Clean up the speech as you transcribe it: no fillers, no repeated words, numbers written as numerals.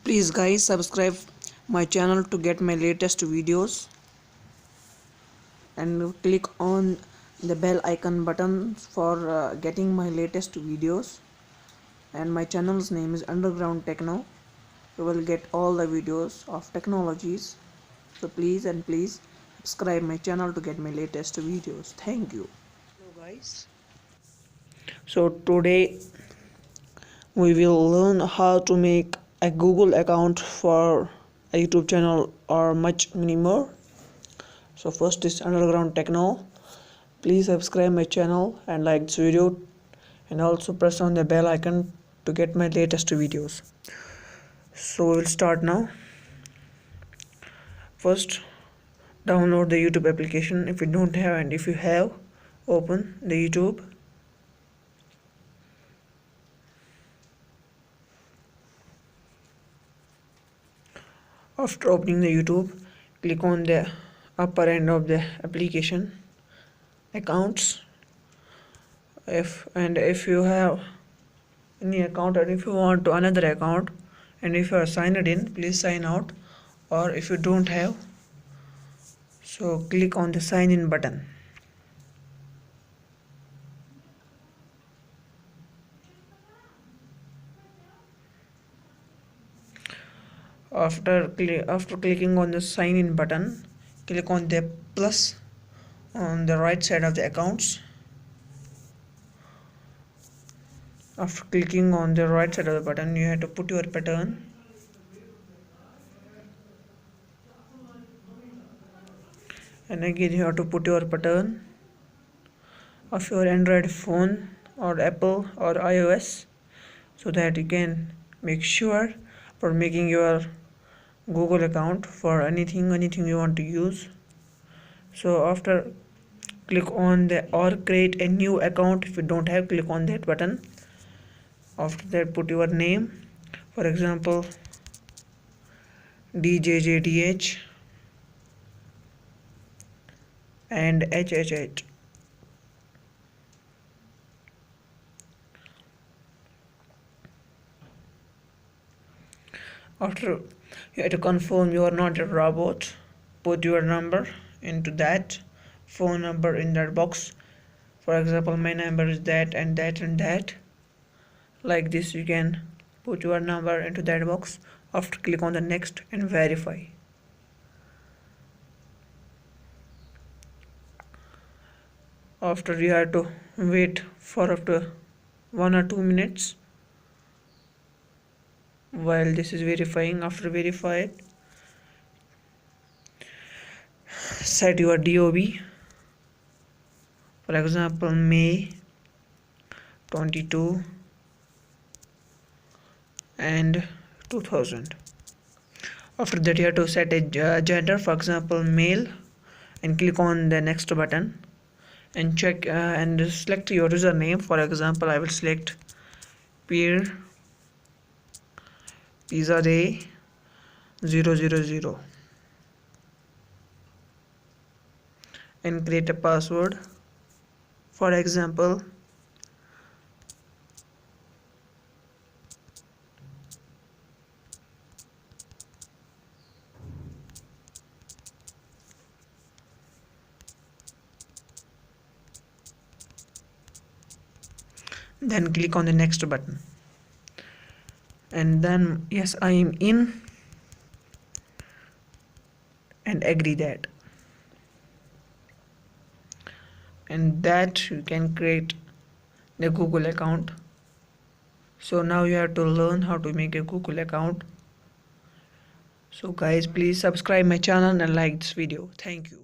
Please guys, subscribe my channel to get my latest videos and click on the bell icon button for getting my latest videos. And my channel's name is Underground Techno. You will get all the videos of technologies. So please subscribe my channel to get my latest videos. Thank you. Hello guys. So today we will learn how to make a Google account for a YouTube channel or much many more. So first is Underground Techno. Please subscribe my channel and like this video, and also press on the bell icon to get my latest videos. So we will start now. First, download the YouTube application if you don't have, and if you have, open the YouTube. After opening the YouTube, click on the upper end of the application, accounts. If you have any account, and if you want to another account, and if you are signed in, please sign out. Or if you don't have, so click on the sign in button. After clicking on the sign in button, click on the plus on the right side of the accounts. After clicking on the right side of the button, you have to put your pattern. And again you have to put your pattern of your Android phone or Apple or iOS, so that you can make sure for making your Google account for anything you want to use. So after click on the or create a new account. If you don't have, click on that button. After that, put your name, for example DJJDH and HHH. After, you have to confirm you are not a robot. Put your number into that phone number in that box. For example, my number is that and that and that. Like this, you can put your number into that box. After, click on the next and verify. After, you have to wait for up to 1 or 2 minutes while this is verifying. After verified, set your DOB, for example May 22 and 2000. After that, you have to set a gender, for example male, and click on the next button and check and select your username. For example, I will select Pierre Pizza Day 000 and create a password. For example, then click on the next button, and then yes, I am in, and agree that, and that you can create the Google account. So now you have to learn how to make a Google account. So guys, please subscribe my channel and like this video. Thank you.